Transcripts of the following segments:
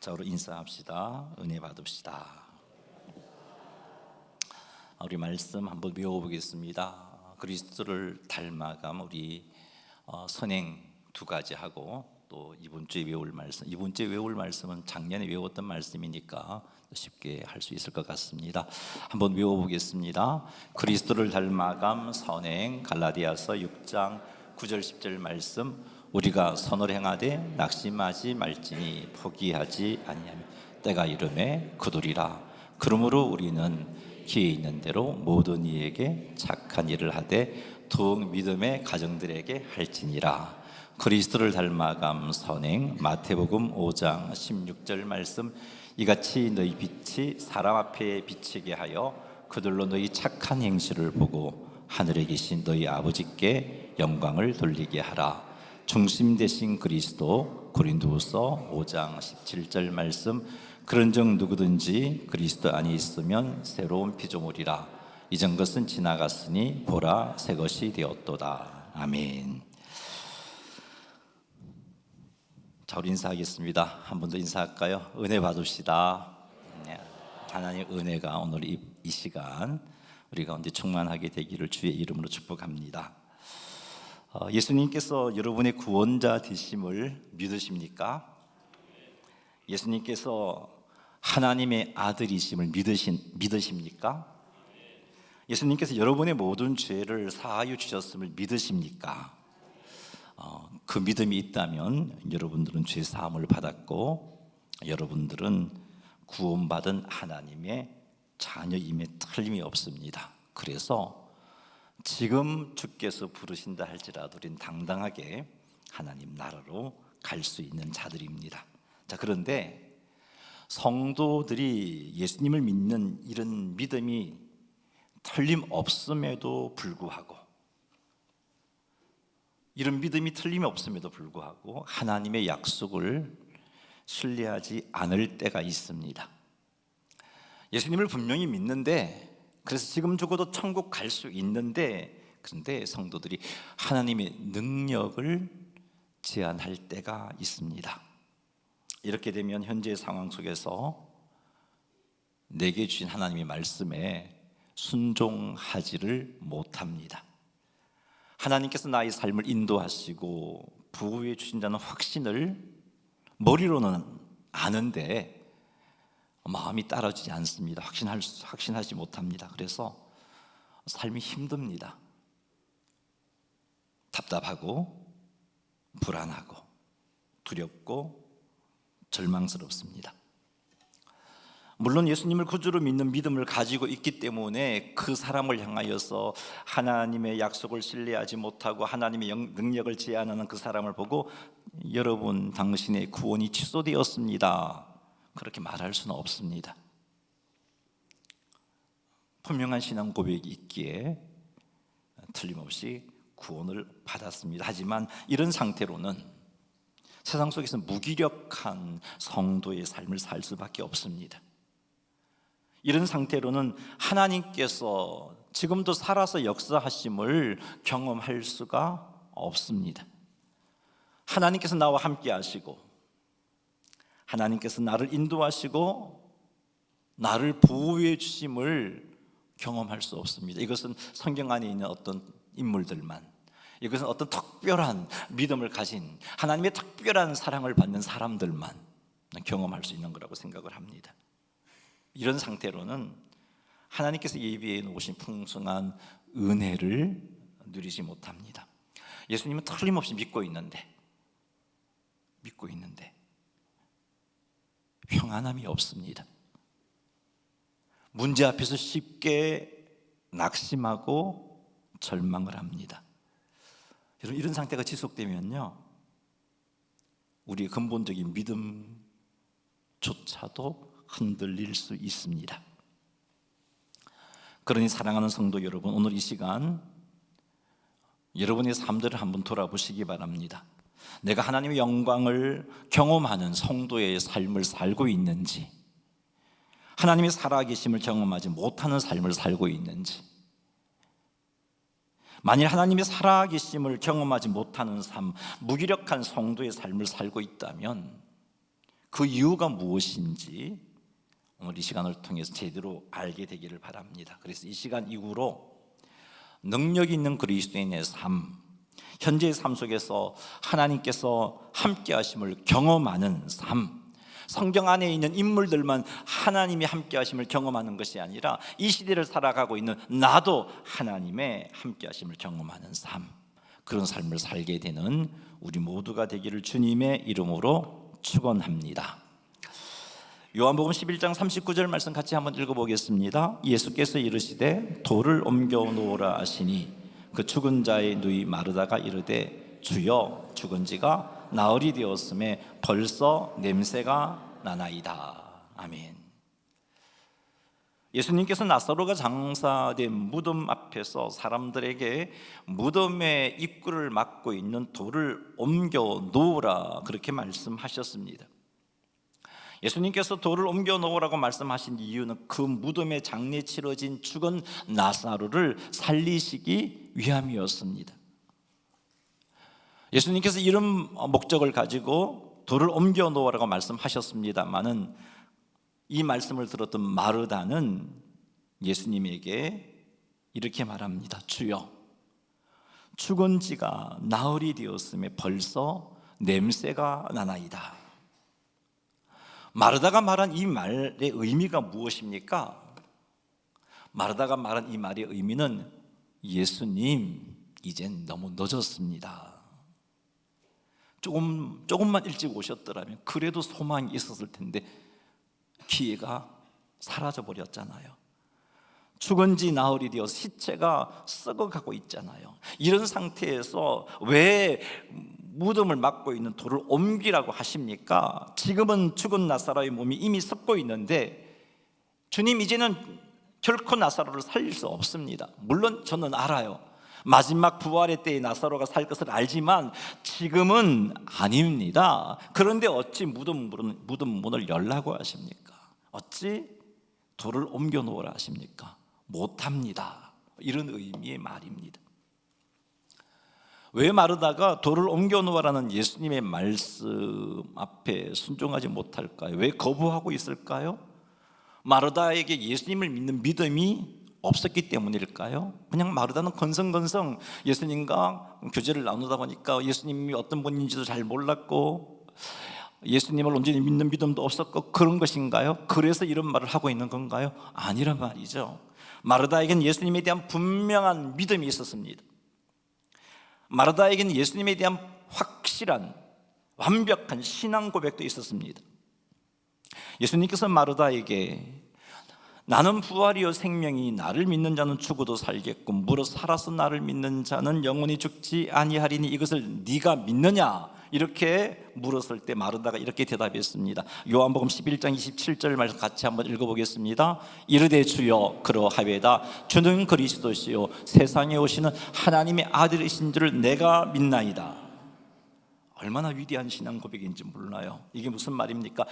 서로 인사합시다. 은혜 받읍시다. 우리 말씀 한번 외워보겠습니다. 그리스도를 닮아감 우리 선행 두 가지 하고 또 이번 주에 외울 말씀, 이번 주에 외울 말씀은 작년에 외웠던 말씀이니까 쉽게 할 수 있을 것 같습니다. 한번 외워보겠습니다. 그리스도를 닮아감 선행. 갈라디아서 6장 9절 10절 말씀. 우리가 선을 행하되 낙심하지 말지니 포기하지 아니하며 때가 이르매 거두리라. 그러므로 우리는 기회 있는 대로 모든 이에게 착한 일을 하되 더욱 믿음의 가정들에게 할지니라. 그리스도를 닮아감 선행. 마태복음 5장 16절 말씀. 이같이 너희 빛이 사람 앞에 비치게 하여 그들로 너희 착한 행실을 보고 하늘에 계신 너희 아버지께 영광을 돌리게 하라. 중심 되신 그리스도. 고린도후서 5장 17절 말씀. 그런즉 누구든지 그리스도 안에 있으면 새로운 피조물이라. 이전 것은 지나갔으니 보라 새 것이 되었도다. 아멘. 자, 우리 인사하겠습니다. 한 번 더 인사할까요? 은혜 받읍시다. 하나님의 은혜가 오늘 이 시간 우리 가운데 충만하게 되기를 주의 이름으로 축복합니다. 예수님께서 여러분의 구원자 되심을 믿으십니까? 예수님께서 하나님의 아들이심을 믿으십니까? 예수님께서 여러분의 모든 죄를 사하여 주셨음을 믿으십니까? 그 믿음이 있다면 여러분들은 죄 사함을 받았고 여러분들은 구원받은 하나님의 자녀임에 틀림이 없습니다. 그래서 지금 주께서 부르신다 할지라도 우리는 당당하게 하나님 나라로 갈 수 있는 자들입니다. 자, 그런데 성도들이 예수님을 믿는 이런 믿음이 틀림없음에도 불구하고, 이런 믿음이 틀림없음에도 불구하고 하나님의 약속을 신뢰하지 않을 때가 있습니다. 예수님을 분명히 믿는데, 그래서 지금 죽어도 천국 갈 수 있는데, 그런데 성도들이 하나님의 능력을 제한할 때가 있습니다. 이렇게 되면 현재의 상황 속에서 내게 주신 하나님의 말씀에 순종하지를 못합니다. 하나님께서 나의 삶을 인도하시고 보호해 주신다는 확신을 머리로는 아는데 마음이 따라주지 않습니다. 확신하지 못합니다. 그래서 삶이 힘듭니다. 답답하고 불안하고 두렵고 절망스럽습니다. 물론 예수님을 구주로 믿는 믿음을 가지고 있기 때문에 그 사람을 향하여서 하나님의 약속을 신뢰하지 못하고 하나님의 능력을 제한하는 그 사람을 보고 여러분 당신의 구원이 취소되었습니다, 그렇게 말할 수는 없습니다. 분명한 신앙 고백이 있기에 틀림없이 구원을 받았습니다. 하지만 이런 상태로는 세상 속에서 무기력한 성도의 삶을 살 수밖에 없습니다. 이런 상태로는 하나님께서 지금도 살아서 역사하심을 경험할 수가 없습니다. 하나님께서 나와 함께 하시고 하나님께서 나를 인도하시고 나를 보호해 주심을 경험할 수 없습니다. 이것은 성경 안에 있는 어떤 인물들만, 이것은 어떤 특별한 믿음을 가진 하나님의 특별한 사랑을 받는 사람들만 경험할 수 있는 거라고 생각을 합니다. 이런 상태로는 하나님께서 예비해 놓으신 풍성한 은혜를 누리지 못합니다. 예수님은 틀림없이 믿고 있는데 평안함이 없습니다. 문제 앞에서 쉽게 낙심하고 절망을 합니다. 이런 상태가 지속되면요, 우리의 근본적인 믿음조차도 흔들릴 수 있습니다. 그러니 사랑하는 성도 여러분, 오늘 이 시간 여러분의 삶들을 한번 돌아보시기 바랍니다. 내가 하나님의 영광을 경험하는 성도의 삶을 살고 있는지, 하나님의 살아계심을 경험하지 못하는 삶을 살고 있는지, 만일 하나님의 살아계심을 경험하지 못하는 삶, 무기력한 성도의 삶을 살고 있다면 그 이유가 무엇인지 오늘 이 시간을 통해서 제대로 알게 되기를 바랍니다. 그래서 이 시간 이후로 능력 있는 그리스도인의 삶, 현재의 삶 속에서 하나님께서 함께 하심을 경험하는 삶, 성경 안에 있는 인물들만 하나님이 함께 하심을 경험하는 것이 아니라 이 시대를 살아가고 있는 나도 하나님의 함께 하심을 경험하는 삶, 그런 삶을 살게 되는 우리 모두가 되기를 주님의 이름으로 축원합니다. 요한복음 11장 39절 말씀 같이 한번 읽어보겠습니다. 예수께서 이르시되 돌을 옮겨 놓으라 하시니 그 죽은 자의 누이 마르다가 이르되 주여 죽은 지가 나흘이 되었음에 벌써 냄새가 나나이다. 아멘. 예수님께서 나사로가 장사된 무덤 앞에서 사람들에게 무덤의 입구를 막고 있는 돌을 옮겨 놓으라 그렇게 말씀하셨습니다. 예수님께서 돌을 옮겨 놓으라고 말씀하신 이유는 그 무덤에 장례 치러진 죽은 나사로를 살리시기 위함이었습니다. 예수님께서 이런 목적을 가지고 돌을 옮겨 놓으라고 말씀하셨습니다마는 이 말씀을 들었던 마르다는 예수님에게 이렇게 말합니다. 주여 죽은 지가 나흘이 되었음에 벌써 냄새가 나나이다. 마르다가 말한 이 말의 의미가 무엇입니까? 마르다가 말한 이 말의 의미는 예수님 이젠 너무 늦었습니다. 조금만 일찍 오셨더라면 그래도 소망이 있었을 텐데 기회가 사라져 버렸잖아요. 죽은 지 나흘이 되어 시체가 썩어가고 있잖아요. 이런 상태에서 왜 무덤을 막고 있는 돌을 옮기라고 하십니까? 지금은 죽은 나사로의 몸이 이미 썩고 있는데 주님 이제는 결코 나사로를 살릴 수 없습니다. 물론 저는 알아요. 마지막 부활의 때에 나사로가 살 것을 알지만 지금은 아닙니다. 그런데 어찌 무덤 문을 열라고 하십니까? 어찌 돌을 옮겨 놓으라 하십니까? 못합니다. 이런 의미의 말입니다. 왜 마르다가 돌을 옮겨 놓으라는 예수님의 말씀 앞에 순종하지 못할까요? 왜 거부하고 있을까요? 마르다에게 예수님을 믿는 믿음이 없었기 때문일까요? 그냥 마르다는 건성건성 예수님과 교제를 나누다 보니까 예수님이 어떤 분인지도 잘 몰랐고 예수님을 온전히 믿는 믿음도 없었고 그런 것인가요? 그래서 이런 말을 하고 있는 건가요? 아니란 말이죠. 마르다에게는 예수님에 대한 분명한 믿음이 있었습니다. 마르다에게는 예수님에 대한 확실한 완벽한 신앙 고백도 있었습니다. 예수님께서 마르다에게 나는 부활이요 생명이 나를 믿는 자는 죽어도 살겠고 무릇 살아서 나를 믿는 자는 영원히 죽지 아니하리니 이것을 네가 믿느냐? 이렇게 물었을 때 마르다가 이렇게 대답했습니다. 요한복음 11장 27절 말씀 같이 한번 읽어보겠습니다. 이르되 주여 그러하외다 주는 그리스도시요 세상에 오시는 하나님의 아들이신 줄을 내가 믿나이다. 얼마나 위대한 신앙 고백인지 몰라요. 이게 무슨 말입니까?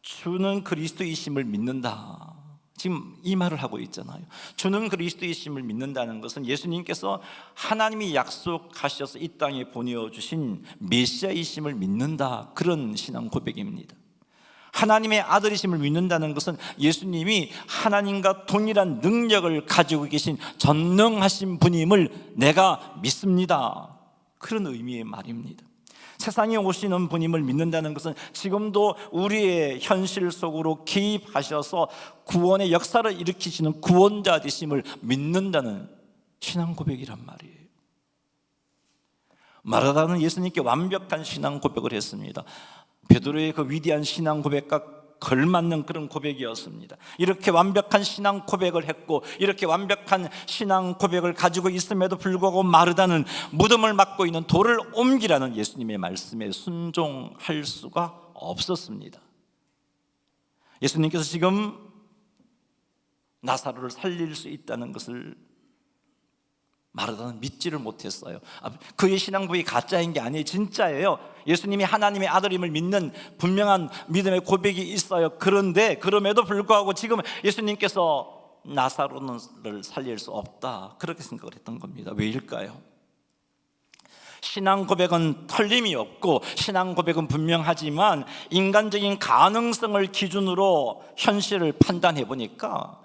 주는 그리스도이심을 믿는다. 지금 이 말을 하고 있잖아요. 주는 그리스도이심을 믿는다는 것은 예수님께서 하나님이 약속하셔서 이 땅에 보내주신 메시아이심을 믿는다, 그런 신앙 고백입니다. 하나님의 아들이심을 믿는다는 것은 예수님이 하나님과 동일한 능력을 가지고 계신 전능하신 분임을 내가 믿습니다, 그런 의미의 말입니다. 세상에 오시는 분임을 믿는다는 것은 지금도 우리의 현실 속으로 개입하셔서 구원의 역사를 일으키시는 구원자 되심을 믿는다는 신앙 고백이란 말이에요. 마르다는 예수님께 완벽한 신앙 고백을 했습니다. 베드로의 그 위대한 신앙 고백과 걸맞는 그런 고백이었습니다. 이렇게 완벽한 신앙 고백을 했고 이렇게 완벽한 신앙 고백을 가지고 있음에도 불구하고 마르다는 무덤을 막고 있는 돌을 옮기라는 예수님의 말씀에 순종할 수가 없었습니다. 예수님께서 지금 나사로를 살릴 수 있다는 것을 마르다는 믿지를 못했어요. 그의 신앙 고백이 가짜인 게 아니에요. 진짜예요. 예수님이 하나님의 아들임을 믿는 분명한 믿음의 고백이 있어요. 그런데 그럼에도 불구하고 지금 예수님께서 나사로를 살릴 수 없다, 그렇게 생각을 했던 겁니다. 왜일까요? 신앙 고백은 틀림이 없고 신앙 고백은 분명하지만 인간적인 가능성을 기준으로 현실을 판단해 보니까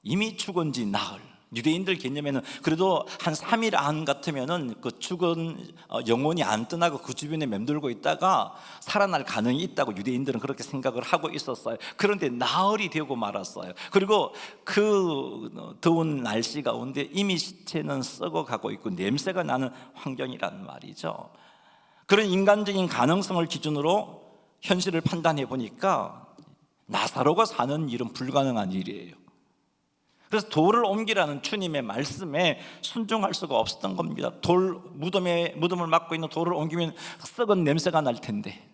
이미 죽은 지 나흘, 유대인들 개념에는 그래도 한 3일 안 같으면은 그 죽은 영혼이 안 떠나고 그 주변에 맴돌고 있다가 살아날 가능이 있다고 유대인들은 그렇게 생각을 하고 있었어요. 그런데 나흘이 되고 말았어요. 그리고 그 더운 날씨 가운데 이미 시체는 썩어가고 있고 냄새가 나는 환경이란 말이죠. 그런 인간적인 가능성을 기준으로 현실을 판단해 보니까 나사로가 사는 일은 불가능한 일이에요. 그래서 돌을 옮기라는 주님의 말씀에 순종할 수가 없었던 겁니다. 무덤을 막고 있는 돌을 옮기면 썩은 냄새가 날 텐데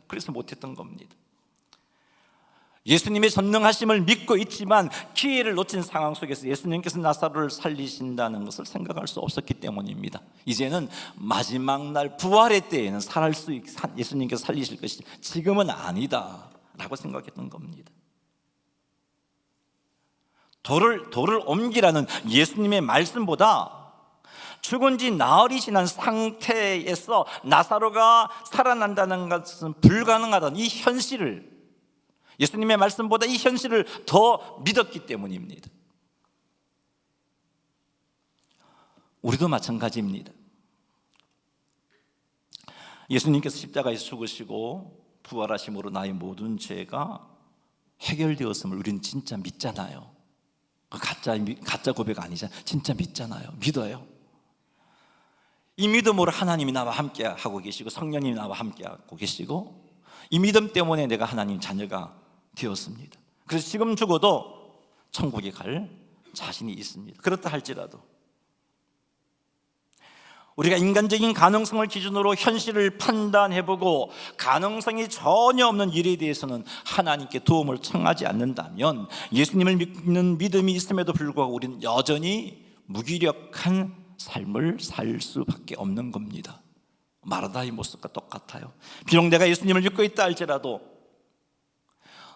그래서 못했던 겁니다. 예수님의 전능하심을 믿고 있지만 기회를 놓친 상황 속에서 예수님께서 나사로를 살리신다는 것을 생각할 수 없었기 때문입니다. 이제는 마지막 날 부활의 때에는 예수님께서 살리실 것이 지금은 아니다 라고 생각했던 겁니다. 돌을 옮기라는 예수님의 말씀보다 죽은 지 나흘이 지난 상태에서 나사로가 살아난다는 것은 불가능하다는 이 현실을, 예수님의 말씀보다 이 현실을 더 믿었기 때문입니다. 우리도 마찬가지입니다. 예수님께서 십자가에서 죽으시고 부활하심으로 나의 모든 죄가 해결되었음을 우리는 진짜 믿잖아요. 가짜 고백 아니잖아요. 진짜 믿잖아요. 믿어요. 이 믿음으로 하나님이 나와 함께 하고 계시고 성령님이 나와 함께 하고 계시고 이 믿음 때문에 내가 하나님 자녀가 되었습니다. 그래서 지금 죽어도 천국에 갈 자신이 있습니다. 그렇다 할지라도 우리가 인간적인 가능성을 기준으로 현실을 판단해보고 가능성이 전혀 없는 일에 대해서는 하나님께 도움을 청하지 않는다면 예수님을 믿는 믿음이 있음에도 불구하고 우리는 여전히 무기력한 삶을 살 수밖에 없는 겁니다. 마르다의 모습과 똑같아요. 비록 내가 예수님을 믿고 있다 할지라도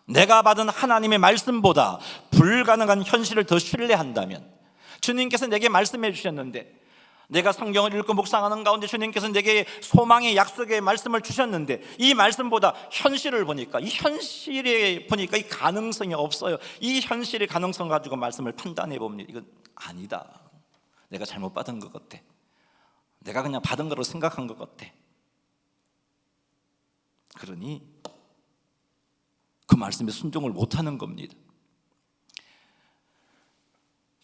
내가 받은 하나님의 말씀보다 불가능한 현실을 더 신뢰한다면, 주님께서 내게 말씀해 주셨는데, 내가 성경을 읽고 묵상하는 가운데 주님께서 내게 소망의 약속의 말씀을 주셨는데 이 말씀보다 현실을 보니까, 이 현실에 보니까 이 가능성이 없어요. 이 현실의 가능성 가지고 말씀을 판단해 봅니다. 이건 아니다. 내가 잘못 받은 것 같아. 내가 그냥 받은 거로 생각한 것 같아. 그러니 그 말씀에 순종을 못하는 겁니다.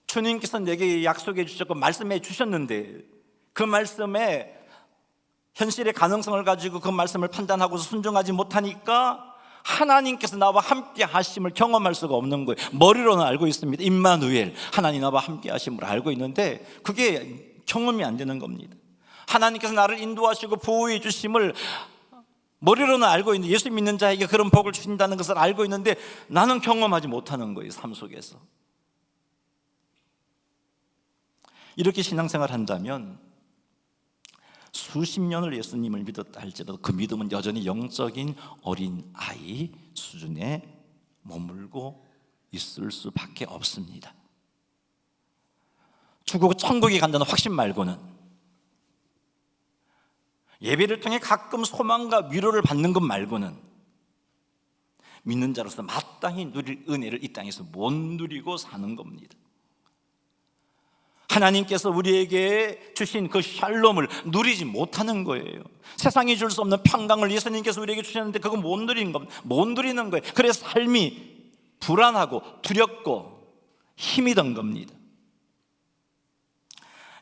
주님께서 내게 약속해 주셨고 말씀해 주셨는데 그 말씀에 현실의 가능성을 가지고 그 말씀을 판단하고서 순종하지 못하니까 하나님께서 나와 함께 하심을 경험할 수가 없는 거예요. 머리로는 알고 있습니다. 임마누엘, 하나님 나와 함께 하심을 알고 있는데 그게 경험이 안 되는 겁니다. 하나님께서 나를 인도하시고 보호해 주심을 머리로는 알고 있는데, 예수 믿는 자에게 그런 복을 주신다는 것을 알고 있는데 나는 경험하지 못하는 거예요. 삶 속에서. 이렇게 신앙생활 한다면 수십 년을 예수님을 믿었다 할지라도 그 믿음은 여전히 영적인 어린 아이 수준에 머물고 있을 수밖에 없습니다. 죽고 천국에 간다는 확신 말고는, 예배를 통해 가끔 소망과 위로를 받는 것 말고는 믿는 자로서 마땅히 누릴 은혜를 이 땅에서 못 누리고 사는 겁니다. 하나님께서 우리에게 주신 그 샬롬을 누리지 못하는 거예요. 세상이 줄 수 없는 평강을 예수님께서 우리에게 주셨는데 그거 못 누리는 거예요. 그래서 삶이 불안하고 두렵고 힘이 든 겁니다.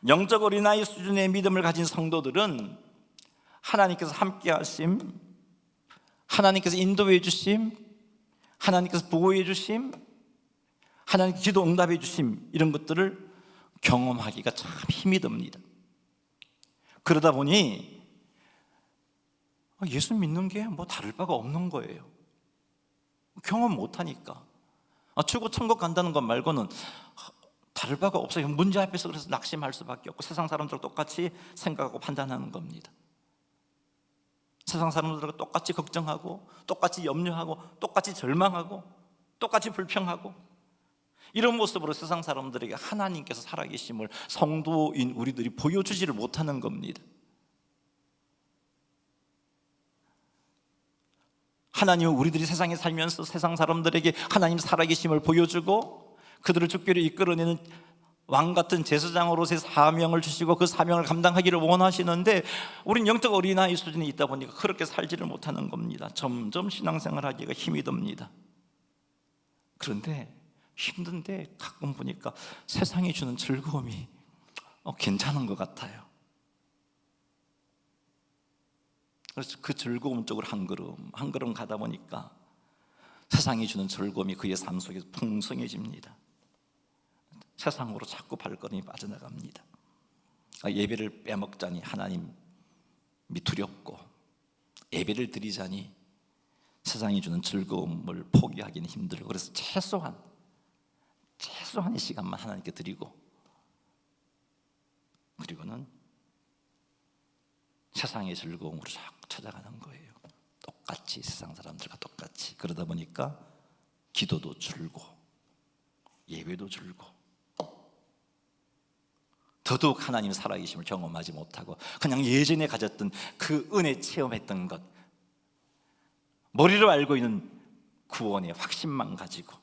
영적 어린아이 수준의 믿음을 가진 성도들은 하나님께서 함께 하심, 하나님께서 인도해 주심, 하나님께서 보호해 주심, 하나님께서 기도 응답해 주심, 이런 것들을 경험하기가 참 힘이 듭니다. 그러다 보니 예수 믿는 게 뭐 다를 바가 없는 거예요. 경험 못하니까. 죽고 천국 간다는 것 말고는 다를 바가 없어요. 문제 앞에서 그래서 낙심할 수밖에 없고 세상 사람들과 똑같이 생각하고 판단하는 겁니다. 세상 사람들과 똑같이 걱정하고 똑같이 염려하고 똑같이 절망하고 똑같이 불평하고 이런 모습으로 세상 사람들에게 하나님께서 살아계심을 성도인 우리들이 보여주지를 못하는 겁니다. 하나님은 우리들이 세상에 살면서 세상 사람들에게 하나님 살아계심을 보여주고 그들을 죽기로 이끌어내는 왕같은 제사장으로서의 사명을 주시고 그 사명을 감당하기를 원하시는데 우린 영적 어린아이 수준에 있다 보니까 그렇게 살지를 못하는 겁니다. 점점 신앙생활하기가 힘이 듭니다. 그런데 힘든데 가끔 보니까 세상이 주는 즐거움이 괜찮은 것 같아요. 그래서 그 즐거움 쪽으로 한 걸음 가다 보니까 세상이 주는 즐거움이 그의 삶 속에서 풍성해집니다. 세상으로 자꾸 발걸음이 빠져나갑니다. 예배를 빼먹자니 하나님이 두렵고 예배를 드리자니 세상이 주는 즐거움을 포기하기는 힘들고 그래서 최소한의 시간만 하나님께 드리고 그리고는 세상의 즐거움으로 자꾸 찾아가는 거예요. 똑같이 세상 사람들과 똑같이. 그러다 보니까 기도도 줄고 예배도 줄고 더더욱 하나님 살아계심을 경험하지 못하고 그냥 예전에 가졌던 그 은혜 체험했던 것, 머리로 알고 있는 구원의 확신만 가지고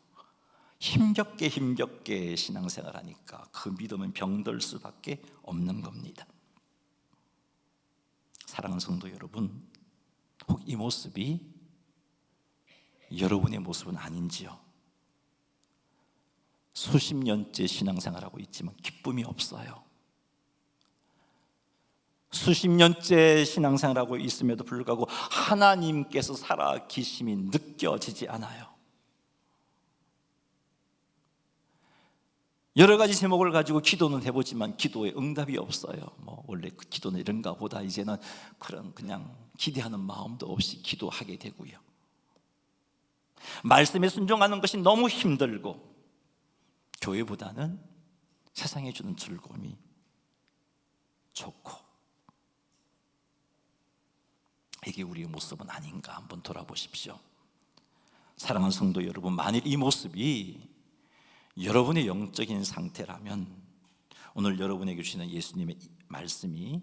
힘겹게 신앙생활 하니까 그 믿음은 병들 수밖에 없는 겁니다. 사랑하는 성도 여러분, 혹 이 모습이 여러분의 모습은 아닌지요? 수십 년째 신앙생활하고 있지만 기쁨이 없어요. 수십 년째 신앙생활하고 있음에도 불구하고 하나님께서 살아계심이 느껴지지 않아요. 여러 가지 제목을 가지고 기도는 해보지만 기도에 응답이 없어요. 원래 그 기도는 이런가 보다 이제는 그냥 기대하는 마음도 없이 기도하게 되고요. 말씀에 순종하는 것이 너무 힘들고 교회보다는 세상에 주는 즐거움이 좋고 이게 우리의 모습은 아닌가 한번 돌아보십시오. 사랑하는 성도 여러분, 만일 이 모습이 여러분의 영적인 상태라면 오늘 여러분에게 주시는 예수님의 말씀이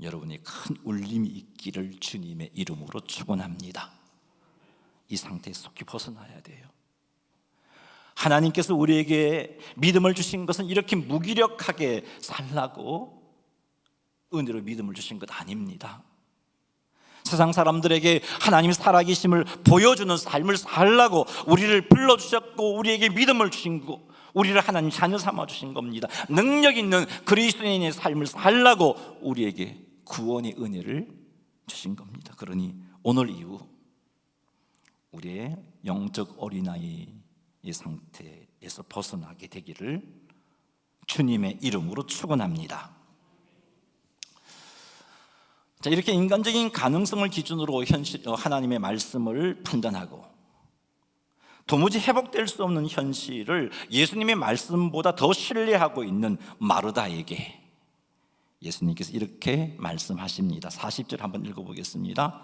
여러분의 큰 울림이 있기를 주님의 이름으로 축원합니다. 이 상태에 속히 벗어나야 돼요. 하나님께서 우리에게 믿음을 주신 것은 이렇게 무기력하게 살라고 은혜로 믿음을 주신 것 아닙니다. 세상 사람들에게 하나님 살아계심을 보여주는 삶을 살라고 우리를 불러주셨고 우리에게 믿음을 주신 거, 우리를 하나님 자녀 삼아 주신 겁니다. 능력 있는 그리스도인의 삶을 살라고 우리에게 구원의 은혜를 주신 겁니다. 그러니 오늘 이후 우리의 영적 어린아이의 상태에서 벗어나게 되기를 주님의 이름으로 축원합니다. 자, 이렇게 인간적인 가능성을 기준으로 하나님의 말씀을 판단하고 도무지 회복될 수 없는 현실을 예수님의 말씀보다 더 신뢰하고 있는 마르다에게 예수님께서 이렇게 말씀하십니다. 40절 한번 읽어보겠습니다.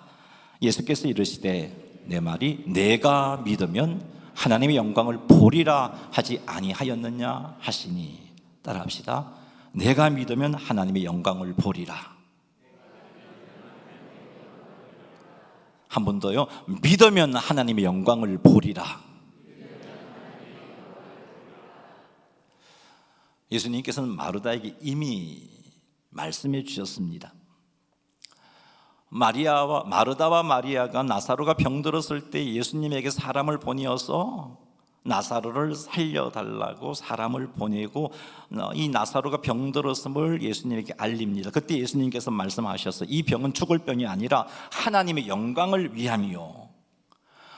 예수께서 이르시되 내 말이 내가 믿으면 하나님의 영광을 보리라 하지 아니하였느냐 하시니, 따라합시다. 내가 믿으면 하나님의 영광을 보리라. 한 번 더요. 믿으면 하나님의 영광을 보리라. 예수님께서는 마르다에게 이미 말씀해 주셨습니다. 마르다와 마리아가 나사로가 병들었을 때 예수님에게 사람을 보내어서 나사로를 살려달라고 사람을 보내고 이 나사로가 병들었음을 예수님에게 알립니다. 그때 예수님께서 말씀하셨어요. 이 병은 죽을 병이 아니라 하나님의 영광을 위함이요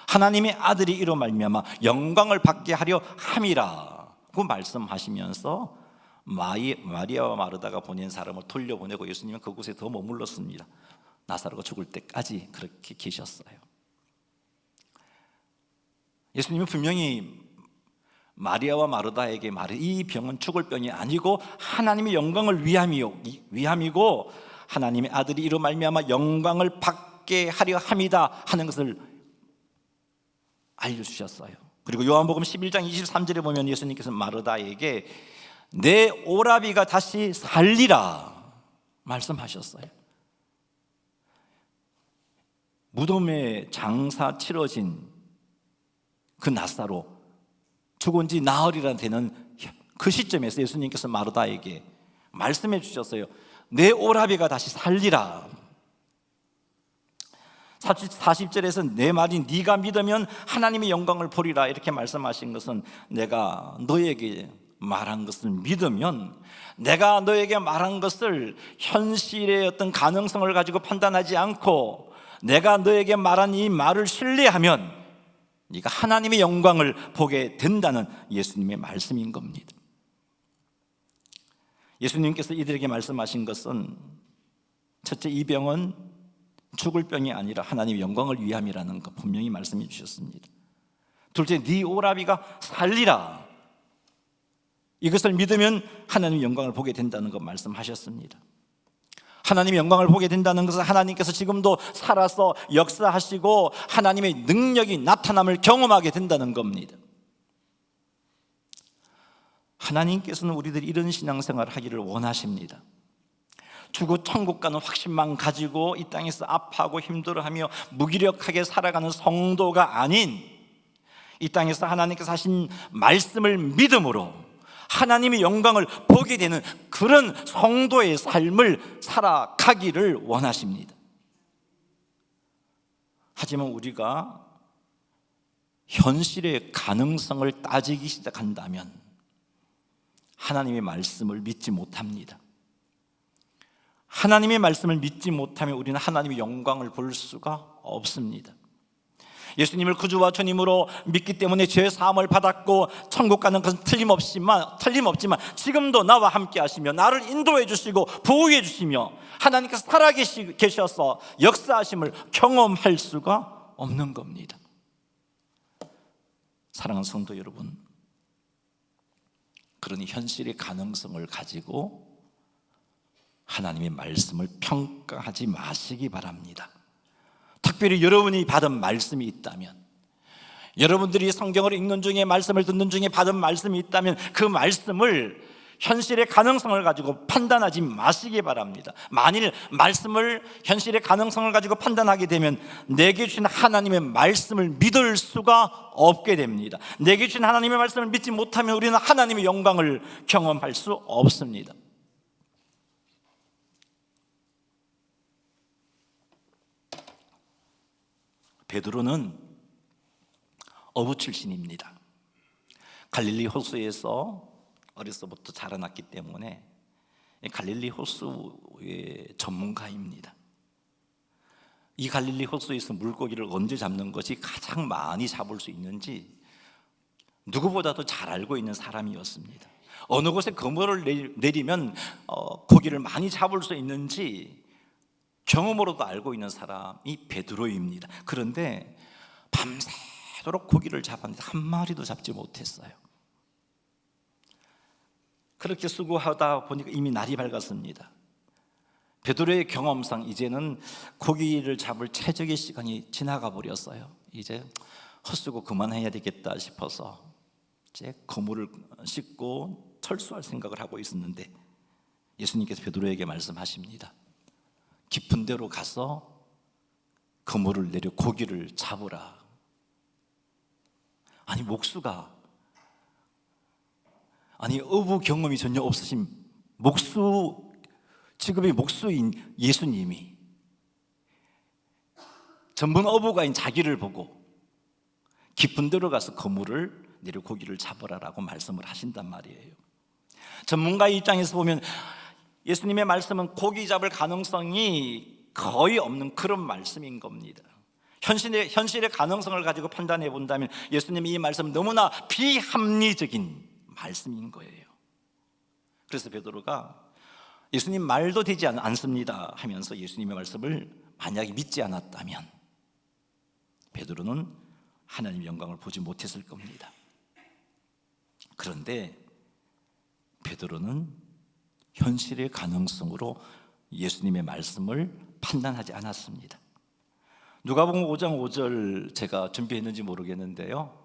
하나님의 아들이 이로 말미암아 영광을 받게 하려 함이라고 말씀하시면서 마리아와 마르다가 보낸 사람을 돌려보내고 예수님은 그곳에 더 머물렀습니다. 나사로가 죽을 때까지 그렇게 계셨어요. 예수님은 분명히 마리아와 마르다에게 이 병은 죽을 병이 아니고 하나님의 영광을 위함이고 하나님의 아들이 이로 말미암아 영광을 받게 하려 함이다 하는 것을 알려주셨어요. 그리고 요한복음 11장 23절에 보면 예수님께서 마르다에게 내 오라비가 다시 살리라 말씀하셨어요. 무덤에 장사 치러진 그 나사로 죽은 지 나흘이나 되는 그 시점에서 예수님께서 마르다에게 말씀해 주셨어요. 내 오라비가 다시 살리라. 40절에서 내 말이 네가 믿으면 하나님의 영광을 보리라 이렇게 말씀하신 것은, 내가 너에게 말한 것을 믿으면, 내가 너에게 말한 것을 현실의 어떤 가능성을 가지고 판단하지 않고 내가 너에게 말한 이 말을 신뢰하면 네가 하나님의 영광을 보게 된다는 예수님의 말씀인 겁니다. 예수님께서 이들에게 말씀하신 것은, 첫째, 이 병은 죽을 병이 아니라 하나님의 영광을 위함이라는 거 분명히 말씀해 주셨습니다. 둘째, 네 오라비가 살리라. 이것을 믿으면 하나님의 영광을 보게 된다는 것 말씀하셨습니다. 하나님의 영광을 보게 된다는 것은 하나님께서 지금도 살아서 역사하시고 하나님의 능력이 나타남을 경험하게 된다는 겁니다. 하나님께서는 우리들이 이런 신앙생활을 하기를 원하십니다. 죽어 천국 가는 확신만 가지고 이 땅에서 아파하고 힘들어하며 무기력하게 살아가는 성도가 아닌, 이 땅에서 하나님께서 하신 말씀을 믿음으로 하나님의 영광을 보게 되는 그런 성도의 삶을 살아가기를 원하십니다. 하지만 우리가 현실의 가능성을 따지기 시작한다면 하나님의 말씀을 믿지 못합니다. 하나님의 말씀을 믿지 못하면 우리는 하나님의 영광을 볼 수가 없습니다. 예수님을 구주와 주님으로 믿기 때문에 죄 사함을 받았고 천국 가는 것은 틀림없지만 지금도 나와 함께 하시며 나를 인도해 주시고 보호해 주시며 하나님께서 살아계셔서 역사하심을 경험할 수가 없는 겁니다. 사랑하는 성도 여러분, 그러니 현실의 가능성을 가지고 하나님의 말씀을 평가하지 마시기 바랍니다. 특별히 여러분이 받은 말씀이 있다면, 여러분들이 성경을 읽는 중에 말씀을 듣는 중에 받은 말씀이 있다면 그 말씀을 현실의 가능성을 가지고 판단하지 마시기 바랍니다. 만일 말씀을 현실의 가능성을 가지고 판단하게 되면 내게 주신 하나님의 말씀을 믿을 수가 없게 됩니다. 내게 주신 하나님의 말씀을 믿지 못하면 우리는 하나님의 영광을 경험할 수 없습니다. 베드로는 어부 출신입니다. 갈릴리 호수에서 어려서부터 자라났기 때문에 갈릴리 호수의 전문가입니다. 이 갈릴리 호수에서 물고기를 언제 잡는 것이 가장 많이 잡을 수 있는지 누구보다도 잘 알고 있는 사람이었습니다. 어느 곳에 그물을 내리면 고기를 많이 잡을 수 있는지 경험으로도 알고 있는 사람이 베드로입니다. 그런데 밤새도록 고기를 잡았는데 한 마리도 잡지 못했어요. 그렇게 수고하다 보니까 이미 날이 밝았습니다. 베드로의 경험상 이제는 고기를 잡을 최적의 시간이 지나가 버렸어요. 이제 헛수고 그만해야 되겠다 싶어서 이제 그물을 싣고 철수할 생각을 하고 있었는데 예수님께서 베드로에게 말씀하십니다. 깊은 데로 가서 그물을 내려 고기를 잡으라. 아니 어부 경험이 전혀 없으신 직업이 목수인 예수님이 전문 어부가인 자기를 보고 깊은 데로 가서 그물을 내려 고기를 잡으라라고 말씀을 하신단 말이에요. 전문가의 입장에서 보면 예수님의 말씀은 고기 잡을 가능성이 거의 없는 그런 말씀인 겁니다. 현실의 가능성을 가지고 판단해 본다면 예수님의 이 말씀은 너무나 비합리적인 말씀인 거예요. 그래서 베드로가 예수님 말도 되지 않습니다 하면서 예수님의 말씀을 만약에 믿지 않았다면 베드로는 하나님의 영광을 보지 못했을 겁니다. 그런데 베드로는 현실의 가능성으로 예수님의 말씀을 판단하지 않았습니다. 누가복음 5장 5절 제가 준비했는지 모르겠는데요,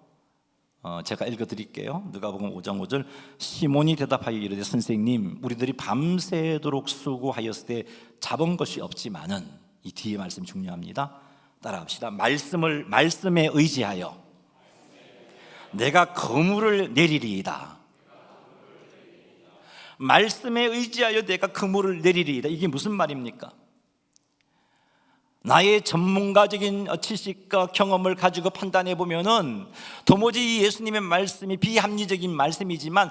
제가 읽어드릴게요. 누가복음 5장 5절. 시몬이 대답하여 이르되 선생님, 우리들이 밤새도록 수고하였을 때 잡은 것이 없지만은, 이 뒤에 말씀이 중요합니다. 따라합시다. 말씀에 의지하여 내가 그물을 내리리이다. 말씀에 의지하여 내가 그물을 내리리이다. 이게 무슨 말입니까? 나의 전문가적인 지식과 경험을 가지고 판단해 보면은 도무지 예수님의 말씀이 비합리적인 말씀이지만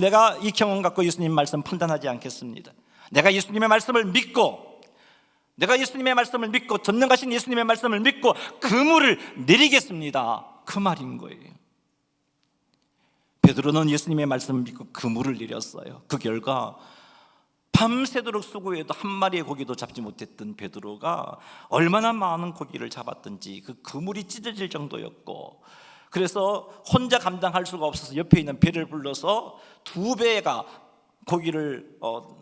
내가 이 경험 갖고 예수님 말씀 판단하지 않겠습니다. 내가 예수님의 말씀을 믿고 전능하신 예수님의 말씀을 믿고 그물을 내리겠습니다. 그 말인 거예요. 베드로는 예수님의 말씀을 믿고 그물을 내렸어요. 그 결과 밤새도록 수고해도 한 마리의 고기도 잡지 못했던 베드로가 얼마나 많은 고기를 잡았든지 그 그물이 찢어질 정도였고, 그래서 혼자 감당할 수가 없어서 옆에 있는 배를 불러서 2배가 고기를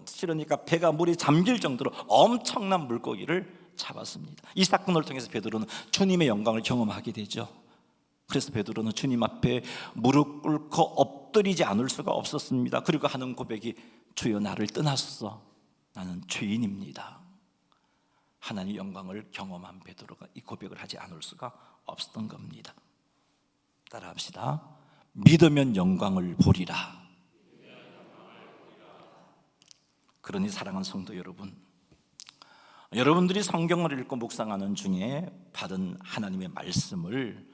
실으니까 배가 물에 잠길 정도로 엄청난 물고기를 잡았습니다. 이 사건을 통해서 베드로는 주님의 영광을 경험하게 되죠. 그래서 베드로는 주님 앞에 무릎 꿇고 엎드리지 않을 수가 없었습니다. 그리고 하는 고백이 주여 나를 떠나소서, 나는 죄인입니다. 하나님의 영광을 경험한 베드로가 이 고백을 하지 않을 수가 없었던 겁니다. 따라합시다. 믿으면 영광을 보리라. 그러니 사랑하는 성도 여러분, 여러분들이 성경을 읽고 묵상하는 중에 받은 하나님의 말씀을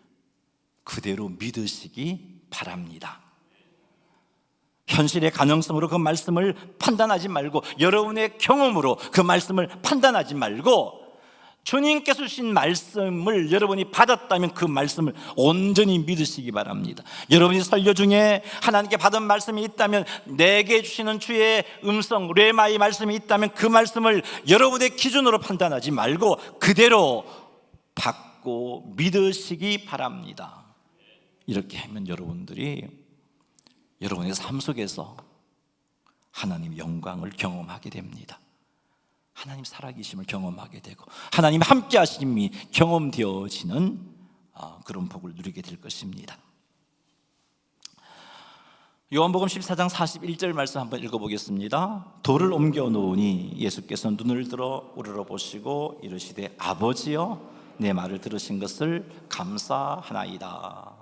그대로 믿으시기 바랍니다. 현실의 가능성으로 그 말씀을 판단하지 말고, 여러분의 경험으로 그 말씀을 판단하지 말고, 주님께서 주신 말씀을 여러분이 받았다면 그 말씀을 온전히 믿으시기 바랍니다. 여러분이 설교 중에 하나님께 받은 말씀이 있다면, 내게 주시는 주의 음성 레마의 말씀이 있다면 그 말씀을 여러분의 기준으로 판단하지 말고 그대로 받고 믿으시기 바랍니다. 이렇게 하면 여러분의 삶 속에서 하나님의 영광을 경험하게 됩니다. 하나님 살아계심을 경험하게 되고 하나님 함께 하심이 경험되어지는 그런 복을 누리게 될 것입니다. 요한복음 14장 41절 말씀 한번 읽어보겠습니다. 돌을 옮겨 놓으니 예수께서 눈을 들어 우러러보시고 이르시되 아버지여, 내 말을 들으신 것을 감사하나이다.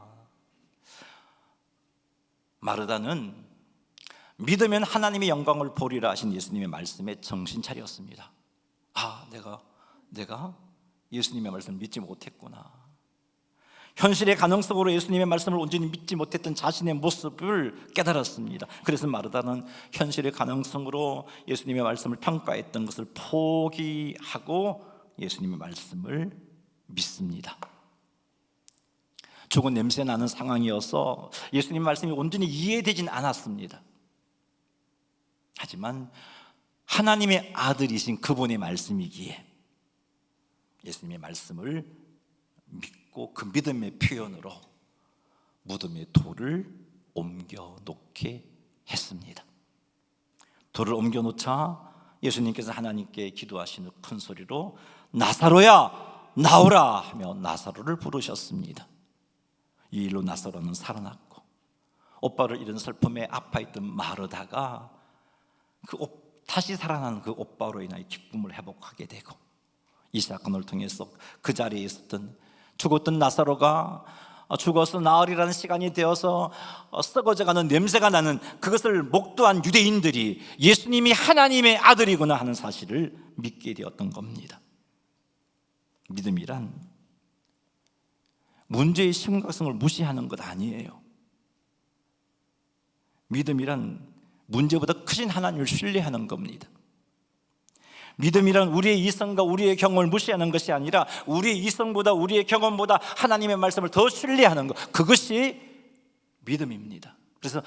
마르다는 믿으면 하나님의 영광을 보리라 하신 예수님의 말씀에 정신 차렸습니다. 내가 예수님의 말씀을 믿지 못했구나. 현실의 가능성으로 예수님의 말씀을 온전히 믿지 못했던 자신의 모습을 깨달았습니다. 그래서 마르다는 현실의 가능성으로 예수님의 말씀을 평가했던 것을 포기하고 예수님의 말씀을 믿습니다. 죽은 냄새 나는 상황이어서 예수님 말씀이 온전히 이해되진 않았습니다. 하지만 하나님의 아들이신 그분의 말씀이기에 예수님의 말씀을 믿고 그 믿음의 표현으로 무덤에 돌을 옮겨 놓게 했습니다. 돌을 옮겨 놓자 예수님께서 하나님께 기도하시는 큰 소리로 나사로야 나오라 하며 나사로를 부르셨습니다. 이 일로 나사로는 살아났고, 오빠를 잃은 슬픔에 아파있던 마르다가 다시 살아난 그 오빠로 인하여 기쁨을 회복하게 되고, 이 사건을 통해서 그 자리에 있었던 죽었던 나사로가 죽어서 나으리라는 시간이 되어서 썩어져가는 냄새가 나는 그것을 목도한 유대인들이 예수님이 하나님의 아들이구나 하는 사실을 믿게 되었던 겁니다. 믿음이란 문제의 심각성을 무시하는 것 아니에요. 믿음이란 문제보다 크신 하나님을 신뢰하는 겁니다. 믿음이란 우리의 이성과 우리의 경험을 무시하는 것이 아니라 우리의 이성보다 우리의 경험보다 하나님의 말씀을 더 신뢰하는 것, 그것이 믿음입니다. 그래서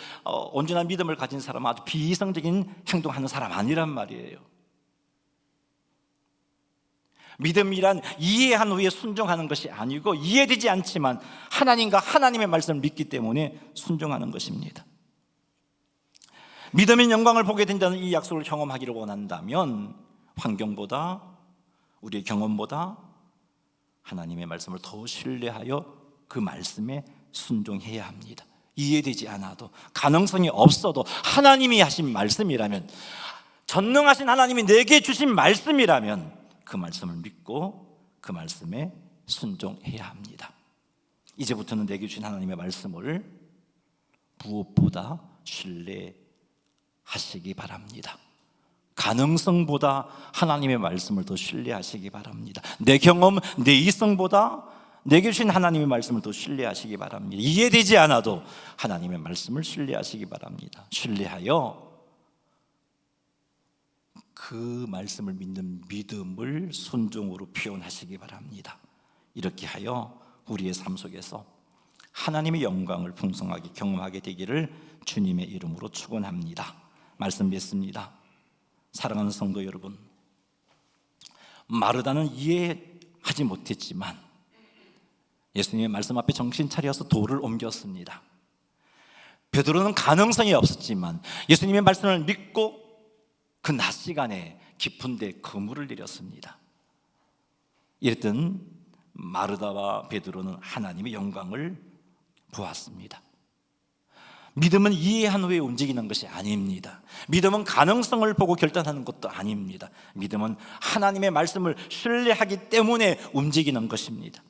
온전한 믿음을 가진 사람은 아주 비이성적인 행동하는 사람 아니란 말이에요. 믿음이란 이해한 후에 순종하는 것이 아니고, 이해되지 않지만 하나님과 하나님의 말씀을 믿기 때문에 순종하는 것입니다. 믿음의 영광을 보게 된다는 이 약속을 경험하기를 원한다면 환경보다, 우리의 경험보다 하나님의 말씀을 더 신뢰하여 그 말씀에 순종해야 합니다. 이해되지 않아도, 가능성이 없어도 하나님이 하신 말씀이라면, 전능하신 하나님이 내게 주신 말씀이라면 그 말씀을 믿고 그 말씀에 순종해야 합니다. 이제부터는 내게 주신 하나님의 말씀을 무엇보다 신뢰하시기 바랍니다. 가능성보다 하나님의 말씀을 더 신뢰하시기 바랍니다. 내 경험, 내 이성보다 내게 주신 하나님의 말씀을 더 신뢰하시기 바랍니다. 이해되지 않아도 하나님의 말씀을 신뢰하시기 바랍니다. 신뢰하여 그 말씀을 믿는 믿음을 순종으로 표현하시기 바랍니다. 이렇게 하여 우리의 삶 속에서 하나님의 영광을 풍성하게 경험하게 되기를 주님의 이름으로 축원합니다. 말씀 뵙습니다. 사랑하는 성도 여러분, 마르다는 이해하지 못했지만 예수님의 말씀 앞에 정신 차려서 돌을 옮겼습니다. 베드로는 가능성이 없었지만 예수님의 말씀을 믿고 그 낮 시간에 깊은 데 그물을 내렸습니다. 이랬던 마르다와 베드로는 하나님의 영광을 보았습니다. 믿음은 이해한 후에 움직이는 것이 아닙니다. 믿음은 가능성을 보고 결단하는 것도 아닙니다. 믿음은 하나님의 말씀을 신뢰하기 때문에 움직이는 것입니다.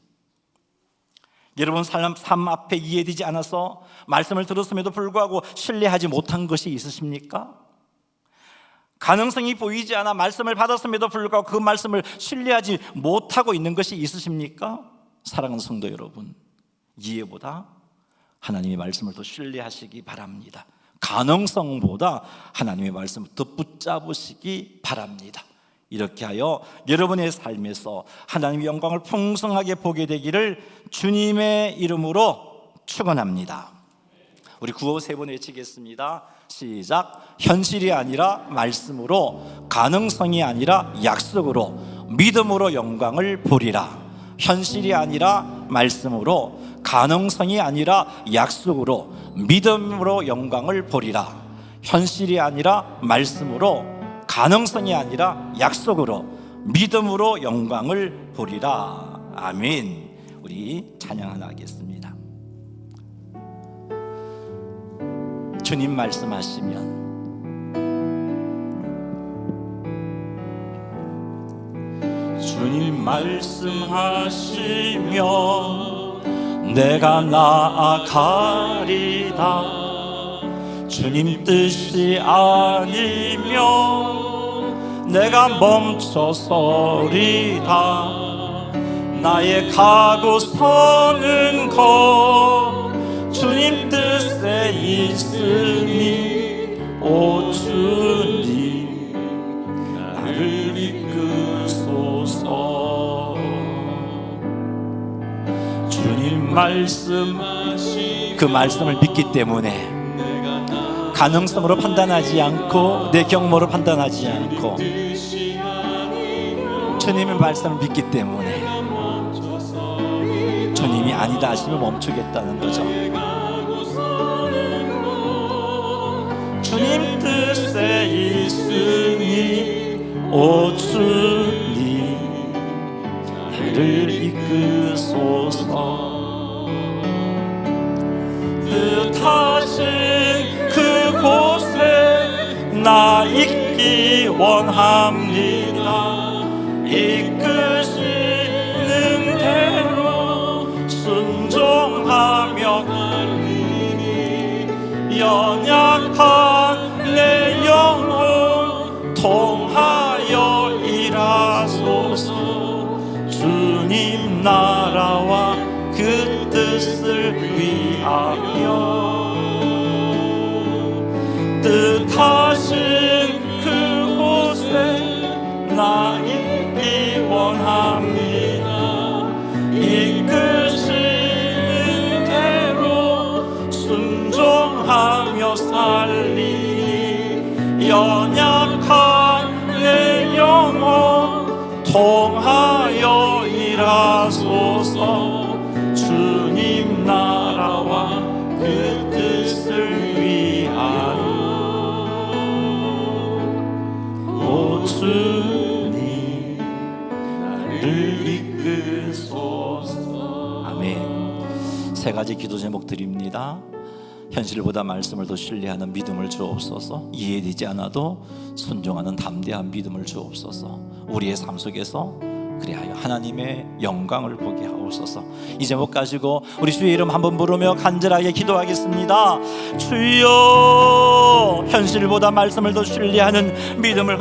여러분 삶 앞에 이해되지 않아서 말씀을 들었음에도 불구하고 신뢰하지 못한 것이 있으십니까? 가능성이 보이지 않아 말씀을 받았음에도 불구하고 그 말씀을 신뢰하지 못하고 있는 것이 있으십니까? 사랑하는 성도 여러분, 이해보다 하나님의 말씀을 더 신뢰하시기 바랍니다. 가능성보다 하나님의 말씀을 더 붙잡으시기 바랍니다. 이렇게 하여 여러분의 삶에서 하나님의 영광을 풍성하게 보게 되기를 주님의 이름으로 축원합니다. 우리 구호 세 번 외치겠습니다. 시작. 현실이 아니라 말씀으로, 가능성이 아니라 약속으로, 믿음으로 영광을 보리라. 현실이 아니라 말씀으로, 가능성이 아니라 약속으로, 믿음으로 영광을 보리라. 현실이 아니라 말씀으로, 가능성이 아니라 약속으로, 믿음으로 영광을 보리라. 아멘. 우리 찬양 하나 하겠습니다. 주님 말씀하시면 주님 말씀하시면 내가 나아가리다. 주님 뜻이 아니면 내가 멈춰서리다. 나의 가고 서는 것 주님 뜻에 있으니 오 주님 나를 이끄소서. 주님 말씀하시 그 말씀을 믿기 때문에 가능성으로 판단하지 않고 내 경험으로 판단하지 않고 주님의 말씀을 믿기 때문에 주님이 아니다 하시면 멈추겠다는 거죠. 주님 뜻에 있으니 오 주님 나를 이끄소서. 뜻하신 그곳에 나 있기 원합니다. 이끄시는 대로 순종하며 가리니 연약한 내 영혼 통하여 일하소서. 주님 나라와 그 뜻을 위하여 뜻하신 그곳에 나 있기 원합니다. 이끄시는 대로 순종하며 살리니 연약한 내 영혼 통하여 일하소서. 주님 나라와 그 뜻을 위하여 오 주님 나를 이끄소서. 아멘. 세 가지 기도 제목 드립니다. 현실보다 말씀을 더 신뢰하는 믿음을 주옵소서. 이해되지 않아도 순종하는 담대한 믿음을 주옵소서. 우리의 삶 속에서 그리하여 하나님의 영광을 보게 하옵소서. 이 제목 가지고 우리 주의 이름 한번 부르며 간절하게 기도하겠습니다. 주여, 현실보다 말씀을 더 신뢰하는 믿음을